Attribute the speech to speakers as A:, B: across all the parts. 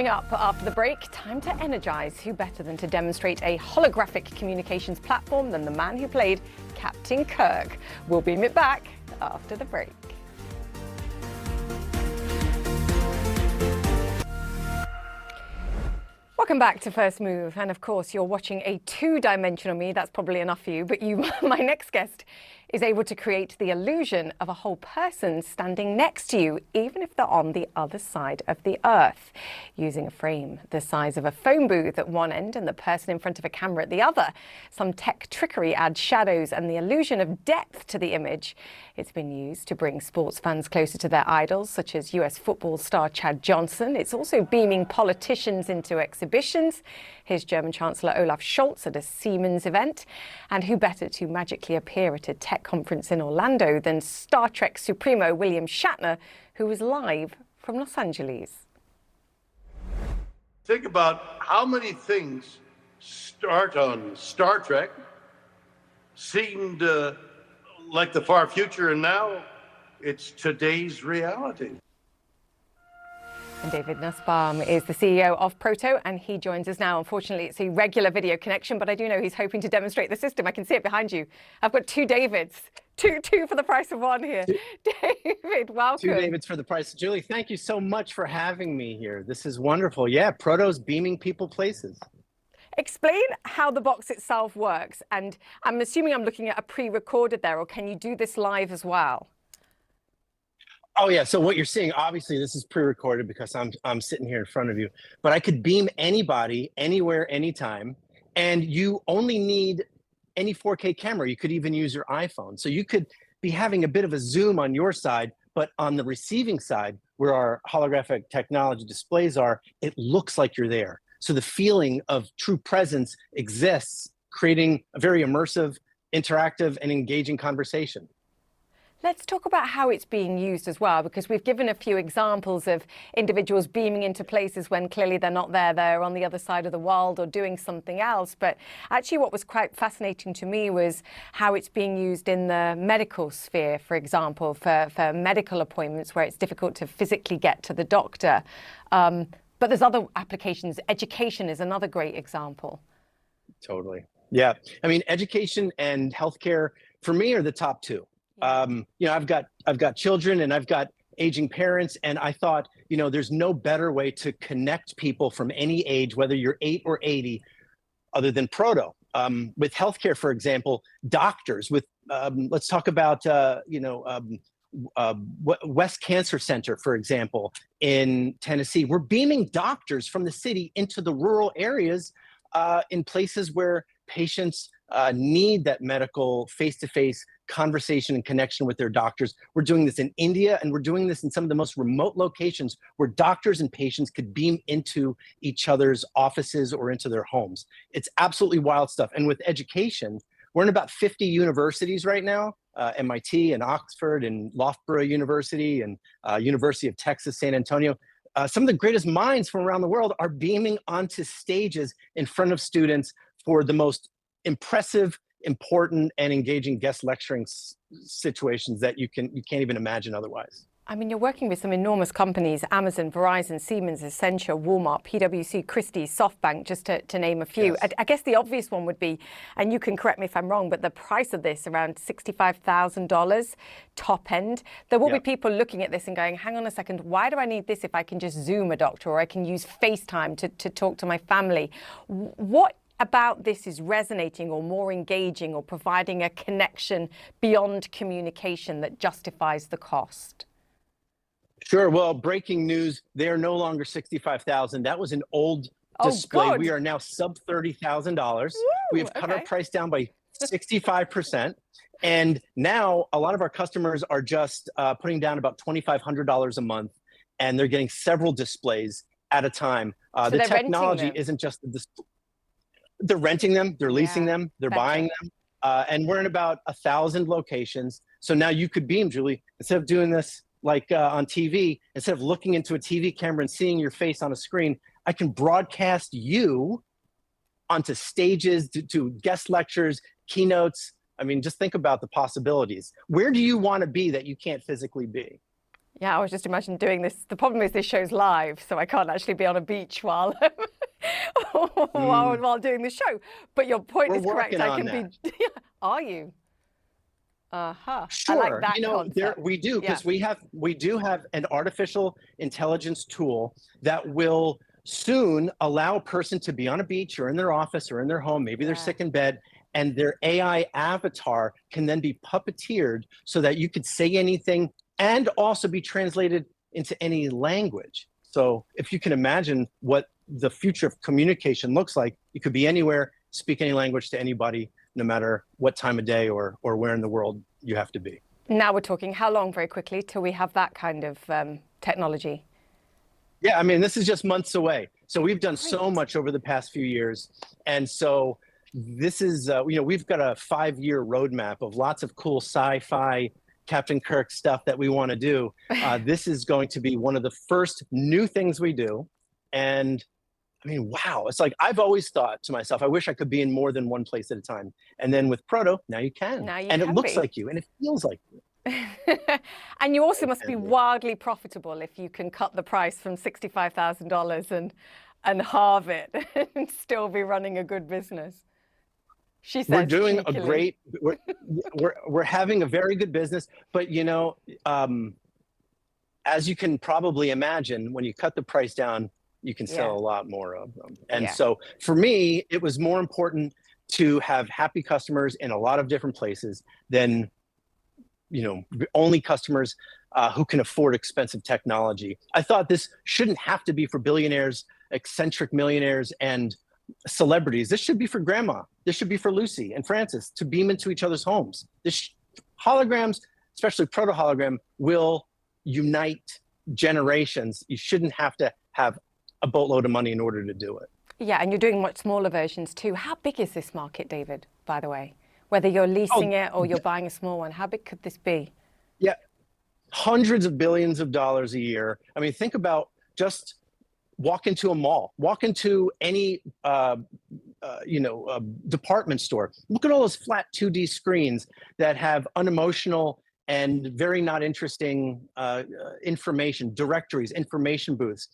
A: Coming up after the break, time to energize. Who better than to demonstrate a holographic communications platform than the man who played Captain Kirk? We'll beam it back after the break. Welcome back to First Move, and of course you're watching a two-dimensional me. That's probably enough for you, but my next guest is able to create the illusion of a whole person standing next to you, even if they're on the other side of the earth, using a frame the size of a phone booth at one end and the person in front of a camera at the other. Some tech trickery adds shadows and the illusion of depth to the image. It's been used to bring sports fans closer to their idols, such as US football star Chad Johnson. It's also beaming politicians into exhibitions. Here's German Chancellor Olaf Scholz at a Siemens event. And who better to magically appear at a tech conference in Orlando than Star Trek Supremo William Shatner, who was live from Los Angeles.
B: Think about how many things start on Star Trek, seemed like the far future, and now it's today's reality.
A: And David Nussbaum is the CEO of Proto, and he joins us now. Unfortunately, it's a regular video connection, but I do know he's hoping to demonstrate the system. I can see it behind you. I've got two Davids, two for the price of one here. David, welcome.
C: Two Davids for the price. Julie, thank you so much for having me here. This is wonderful. Yeah, Proto's beaming people places.
A: Explain how the box itself works. And I'm assuming I'm looking at a pre-recorded there, or can you do this live as well?
C: Oh yeah, so what you're seeing, obviously this is pre-recorded because I'm sitting here in front of you, but I could beam anybody, anywhere, anytime, and you only need any 4K camera. You could even use your iPhone. So you could be having a bit of a zoom on your side, but on the receiving side, where our holographic technology displays are, it looks like you're there. So the feeling of true presence exists, creating a very immersive, interactive, and engaging conversation.
A: Let's talk about how it's being used as well, because we've given a few examples of individuals beaming into places when clearly they're not there, they're on the other side of the world or doing something else. But actually what was quite fascinating to me was how it's being used in the medical sphere, for example, for medical appointments where it's difficult to physically get to the doctor. But there's other applications. Education is another great example.
C: Totally. Yeah. I mean, education and healthcare for me are the top two. You know, I've got children and I've got aging parents, and I thought, you know, there's no better way to connect people from any age, whether you're 8 or 80, other than Proto. With healthcare, for example, doctors with, let's talk about, West Cancer Center, for example, in Tennessee. We're beaming doctors from the city into the rural areas in places where patients need that medical face-to-face conversation and connection with their doctors. We're doing this in India, and we're doing this in some of the most remote locations where doctors and patients could beam into each other's offices or into their homes. It's absolutely wild stuff. And with education, we're in about 50 universities right now, MIT and Oxford and Loughborough University and University of Texas, San Antonio. Some of the greatest minds from around the world are beaming onto stages in front of students for the most impressive, important, and engaging guest lecturing situations that you can't even imagine otherwise.
A: I mean, you're working with some enormous companies: Amazon, Verizon, Siemens, Accenture, Walmart, PwC, Christie's, SoftBank, just to name a few. Yes. I guess the obvious one would be, and you can correct me if I'm wrong, but the price of this around $65,000 top end. There will be people looking at this and going, hang on a second, why do I need this if I can just Zoom a doctor, or I can use FaceTime to talk to my family? What about this is resonating or more engaging or providing a connection beyond communication that justifies the cost?
C: Sure. Well, breaking news, they are no longer $65,000. That was an old display.
A: God.
C: We are now sub $30,000. We have cut our price down by 65%. And now a lot of our customers are just putting down about $2,500 a month, and they're getting several displays at a time.
A: So
C: the technology isn't just the display. They're renting them, they're leasing them, they're buying them. And we're in about 1,000 locations. So now you could beam, Julie, instead of doing this like on TV, instead of looking into a TV camera and seeing your face on a screen, I can broadcast you onto stages, to guest lectures, keynotes. I mean, just think about the possibilities. Where do you want to be that you can't physically be?
A: Yeah, I was just imagining doing this. The problem is this show's live, so I can't actually be on a beach while while doing the show. But your point
C: We're
A: is correct.
C: working
A: I
C: on
A: can
C: that.
A: be. Are you? Uh-huh. I like
C: Sure,
A: that
C: you know, there
A: concept.
C: we do,
A: Yeah.
C: because we do have an artificial intelligence tool that will soon allow a person to be on a beach or in their office or in their home, maybe they're
A: Yeah.
C: sick in bed, and their AI avatar can then be puppeteered so that you could say anything and also be translated into any language. So if you can imagine what the future of communication looks like, you could be anywhere, speak any language to anybody, no matter what time of day or where in the world you have to be.
A: Now we're talking how long, very quickly, till we have that kind of technology?
C: Yeah, I mean, this is just months away. So we've done so
A: Great.
C: much over the past few years. And so this is, you know, we've got a 5-year roadmap of lots of cool sci-fi, Captain Kirk stuff that we want to do. This is going to be one of the first new things we do. And I mean, wow, it's like I've always thought to myself, I wish I could be in more than one place at a time. And then with Proto, now you can.
A: Now you
C: and
A: can
C: it looks
A: be.
C: like you and it feels like you.
A: And you also must be wildly profitable if you can cut the price from $65,000 and halve it and still be running a good business. She says
C: We're doing
A: cheekily.
C: a great, we're having a very good business, but you know, as you can probably imagine, when you cut the price down, you can sell a lot more of them. And so for me, it was more important to have happy customers in a lot of different places than, you know, only customers who can afford expensive technology. I thought this shouldn't have to be for billionaires, eccentric millionaires, and celebrities. This should be for grandma. This should be for Lucy and Francis to beam into each other's homes. Holograms, especially proto hologram, will unite generations. You shouldn't have to have a boatload of money in order to do it.
A: Yeah, and you're doing much smaller versions too. How big is this market, David, by the way? Whether you're leasing it or you're buying a small one, how big could this be?
C: Yeah, hundreds of billions of dollars a year. I mean, think about just walk into a mall, walk into any department store. Look at all those flat 2D screens that have unemotional and very not interesting information, directories, information booths.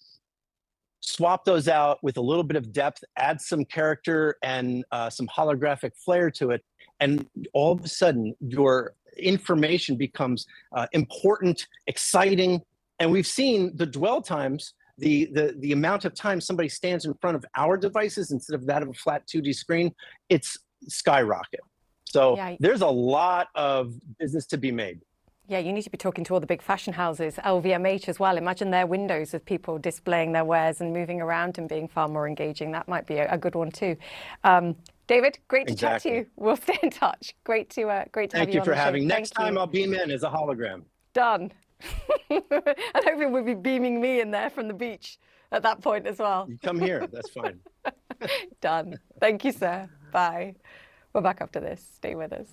C: Swap those out with a little bit of depth, add some character and some holographic flair to it, and all of a sudden your information becomes important, exciting. And we've seen the dwell times, the amount of time somebody stands in front of our devices instead of that of a flat 2D screen, it's skyrocket. So there's a lot of business to be made.
A: Yeah, you need to be talking to all the big fashion houses, LVMH as well. Imagine their windows of people displaying their wares and moving around and being far more engaging. That might be a good one too. David, great to chat to you. We'll stay in touch. Great to have you on the show.
C: Thank you for having. Next time I'll beam in as a hologram.
A: Done. And hopefully we'll be beaming me in there from the beach at that point as well.
C: You come here, that's fine.
A: Done. Thank you, sir. Bye. We're back after this. Stay with us.